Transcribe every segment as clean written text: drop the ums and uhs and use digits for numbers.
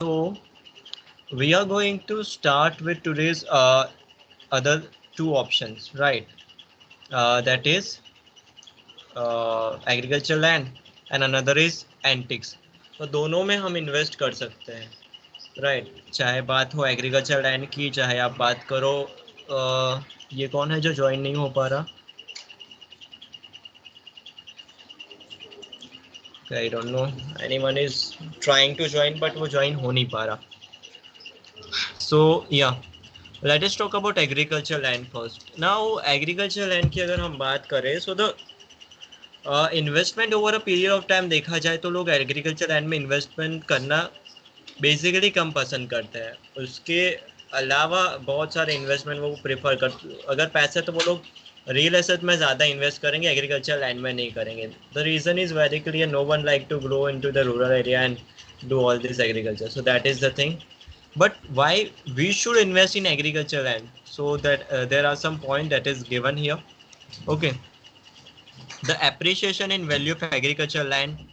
So we are going to start with today's other two options, right? That is agriculture land and another is antiques. तो दोनों में हम invest कर सकते हैं, राइट? चाहे बात हो एग्रीकल्चर लैंड की, चाहे आप बात करो ये कौन है जो ज्वाइन नहीं हो पा रहा? I don't know, anyone is trying to join but वो ज्वाइन हो नहीं पा रहा. So yeah let us talk about agriculture land first. Now agriculture land की अगर हम बात करें, so the investment over a period of time देखा जाए तो लोग एग्रीकल्चर लैंड में इन्वेस्टमेंट करना बेसिकली कम पसंद करते हैं. उसके अलावा बहुत सारे इन्वेस्टमेंट वो प्रेफर कर, अगर पैसे तो वो लोग रियल एसेट में ज़्यादा इन्वेस्ट करेंगे, एग्रीकल्चर लैंड में नहीं करेंगे. The reason is very clear, no one like to grow into the rural area and do all this agriculture. So that is the thing. But why we should invest in agriculture land? So that there are some point that is given here. Okay, the appreciation in value of agriculture land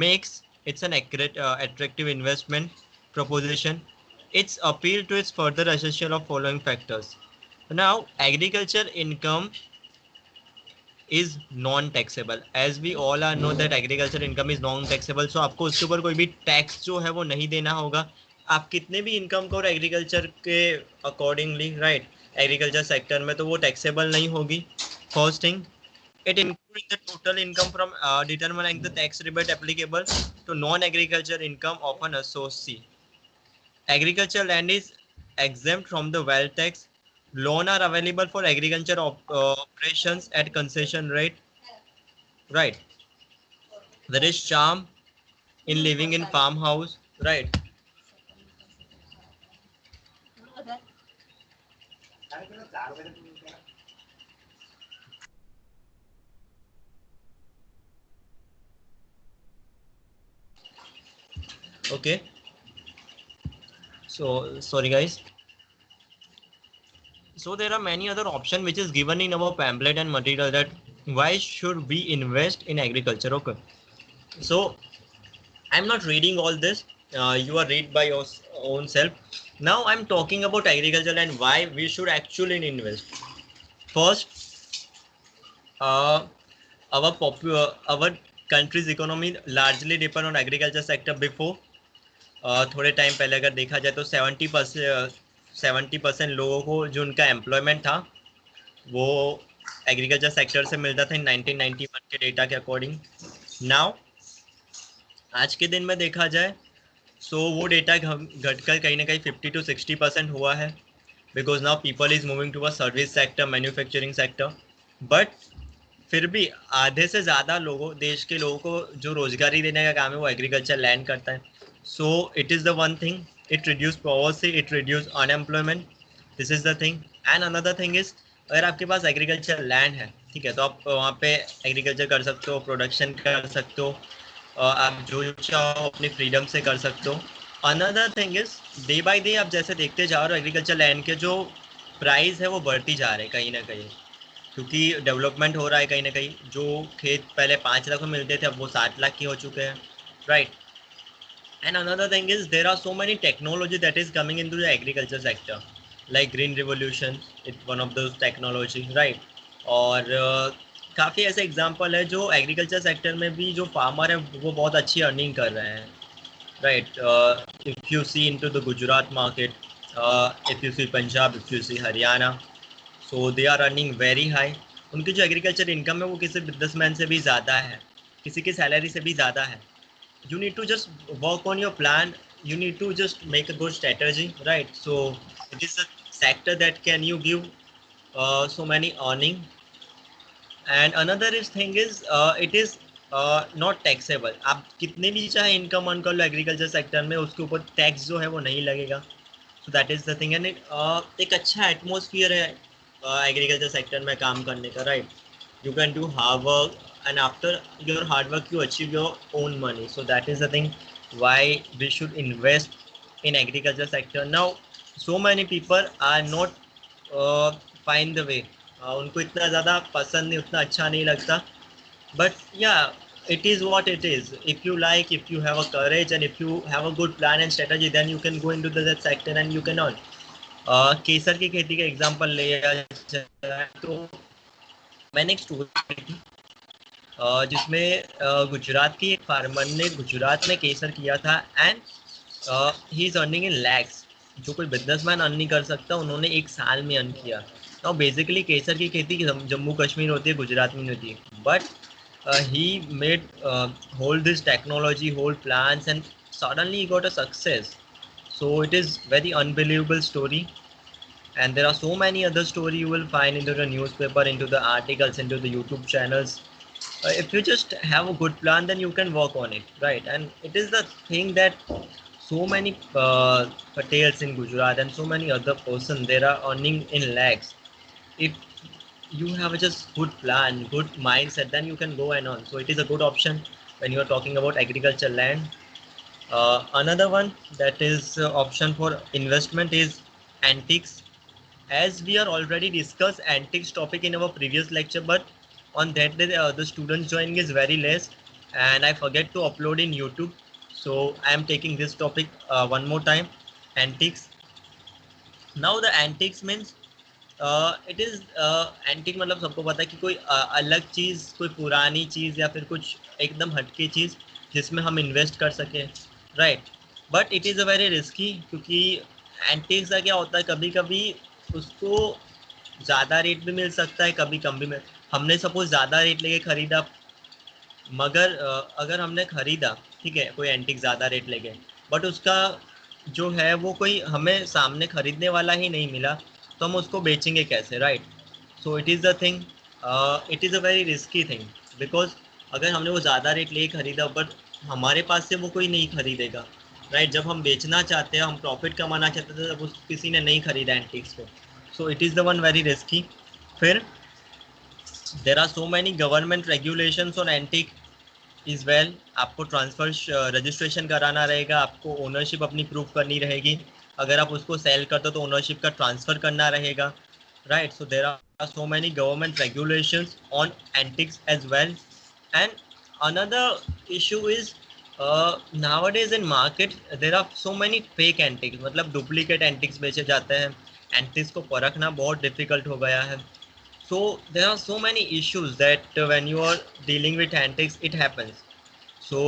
makes it's an accurate, attractive investment proposition. Its appeal to its further essential of following factors. Now, agriculture income is non taxable. As we all are know that agriculture income is non taxable. So आपको उसके ऊपर कोई भी tax जो है वो नहीं देना होगा. आप कितने भी इनकम करो एग्रीकल्चर के अकॉर्डिंगली, राइट, एग्रीकल्चर सेक्टर में, तो वो टैक्सेबल नहीं होगी. First thing, it includes the total income from determining the tax rebate applicable to non-agriculture income of an associate. Agriculture land is exempt from the wealth tax. Loan are available for agriculture operations at concession rate. Right. There is charm in living in farmhouse. Right. Okay. So sorry guys. So there are many other options which is given in our pamphlet and material that why should we invest in agriculture. Okay. So I'm not reading all this. You are read by your own self. Now I'm talking about agriculture and why we should actually invest. First, our country's economy largely depend on agriculture sector before. थोड़े time पहले अगर देखा जाए तो 70% लोगों को जो उनका एम्प्लॉयमेंट था वो एग्रीकल्चर सेक्टर से मिलता था इन 1991 के डेटा के अकॉर्डिंग. नाउ आज के दिन में देखा जाए सो वो डेटा घटकर कहीं ना कहीं 50 to 60% हुआ है, because now people is moving to a service sector, manufacturing sector. But फिर भी आधे से ज़्यादा लोगों, देश के लोगों को जो रोजगारी देने का काम है वो एग्रीकल्चर लैंड करता है. सो it is the one thing, it reduce poverty, it reduce unemployment. This is the thing. And another thing is, अगर आपके पास एग्रीकल्चर लैंड है, ठीक है, तो आप वहाँ पे एग्रीकल्चर कर सकते हो, प्रोडक्शन कर सकते हो, आप जो चाहो अपनी फ्रीडम से कर सकते हो. Another thing is, day by day आप जैसे देखते जा रहे हो एग्रीकल्चर लैंड के जो प्राइस है वो बढ़ती जा रहे हैं कहीं ना कहीं, क्योंकि डेवलपमेंट हो रहा है कहीं ना कहीं. जो खेत पहले 5 लाख में मिलते थे अब वो 60 लाख के हो चुके हैं, right. And another thing is, there are so many technology that is coming into the agriculture sector, like green revolution, it's one of those technology, right. और काफ़ी ऐसे एग्जाम्पल है जो एग्रीकल्चर सेक्टर में भी जो फार्मर है वो बहुत अच्छी अर्निंग कर रहे हैं, right. If you see into the Gujarat market, if you see Punjab, if you see Haryana, so they are earning very high. उनकी जो एग्रीकल्चर इनकम है वो किसी बिजनेसमैन से भी ज़्यादा है, किसी की सैलरी से भी ज़्यादा है. You need to just work on your plan, you need to just make a good strategy, right? So it is a sector that can you give so many earning. And another is thing is it is not taxable. आप कितने भी चाहे income earn कर लो agriculture sector में, उसके ऊपर tax जो है वो नहीं लगेगा. सो that is the thing. And एक अच्छा एटमोसफियर है एग्रीकल्चर सेक्टर में काम करने का, right. You can do hard work and after your hard work you achieve your own money. So that is the thing why we should invest in agriculture sector. Now so many people are not find the way, उनको इतना ज़्यादा पसंद नहीं, उतना अच्छा नहीं लगता. But या it is what it is. If you like, if you have a courage and if you have a good plan and strategy, then you can go into that sector and you can earn. केसर की खेती का example लिया जाए तो मैंने एक story पढ़ी थी जिसमें गुजरात की एक फार्मर ने गुजरात में केसर किया था and he is earning in lakhs. जो कोई बिजनेसमैन अर्न नहीं कर सकता उन्होंने एक साल में अर्न किया. नाउ बेसिकली केसर की खेती जम्मू कश्मीर होती है, गुजरात में नहीं होती है, but he made hold this technology, whole plans, and suddenly he got a success. So it is very unbelievable story, and there are so many other story you will find into the newspaper, into the articles, into the YouTube channels. If you just have a good plan, then you can work on it, right? And it is the thing that so many Patels in Gujarat and so many other person, they are earning in lakhs. If you have just good plan, good mindset, then you can go and on. So it is a good option when you are talking about agriculture land. Another one that is option for investment is antiques. As we are already discussed antiques topic in our previous lecture, but on that day the students joining is very less and I forget to upload in YouTube. So I am taking this topic one more time, antiques. Now the antiques means it is antique मतलब सबको पता है कि कोई अलग चीज़, कोई पुरानी चीज़ या फिर कुछ एकदम हटके चीज़ जिसमें हम इन्वेस्ट कर सकें, right. But it is a very risky, क्योंकि एंटिक्स का क्या होता है, कभी कभी उसको ज़्यादा रेट भी मिल सकता है, कभी कम भी मिल. हमने सपोज ज़्यादा रेट लेके ख़रीदा, मगर अगर हमने ख़रीदा, ठीक है, कोई एंटिक ज़्यादा रेट लेके, बट उसका जो है वो कोई हमें सामने ख़रीदने वाला ही नहीं मिला, तो हम उसको बेचेंगे कैसे, right. So it is the thing, it is a very risky thing, because अगर हमने वो ज़्यादा रेट लेके ख़रीदा बट हमारे पास से वो कोई नहीं ख़रीदेगा, राइट. जब हम बेचना चाहते हैं, हम प्रॉफिट कमाना चाहते थे, तब उस किसी ने नहीं ख़रीदा एंटिक्स को. So it is the one very risky. फिर there are so many government regulations on antique is well. आपको ट्रांसफ़र रजिस्ट्रेशन कराना रहेगा, आपको ओनरशिप अपनी प्रूव करनी रहेगी. अगर आप उसको सेल करते हो तो ओनरशिप का ट्रांसफ़र करना रहेगा, right. So there are so many government regulations on antics as well. And another issue is nowadays in market there are so many fake antiques, मतलब डुप्लीकेट एंटिक्स बेचे जाते हैं. एंटिक्स को परखना बहुत डिफिकल्ट हो गया है. So there are so many issues that when you are dealing with antiques, it happens. So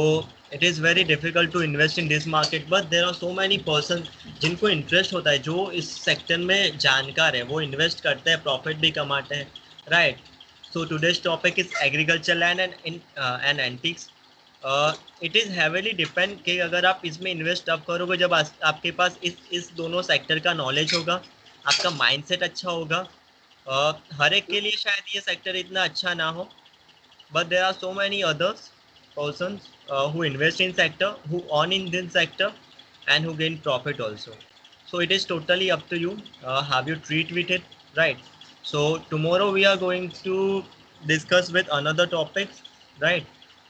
it is very difficult to invest in this market, but there are so many persons जिनको interest होता है, जो इस sector में जानकार है, वो invest करते हैं, प्रॉफिट भी कमाते हैं, right. So today's topic is agriculture land and antics. It is heavily depend कि अगर आप इसमें इन्वेस्ट अब करोगे जब आपके पास इस दोनों सेक्टर का नॉलेज होगा, आपका माइंडसेट अच्छा होगा. हर एक के लिए शायद ये सेक्टर इतना अच्छा ना हो, but there are so many others persons who invest in sector, who earn in this sector, and who gain profit also. So it is totally up to you how you treat with it, right. So tomorrow we are going to discuss with another topics, right.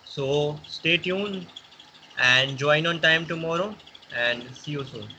So stay tuned and join on time tomorrow, and see you soon.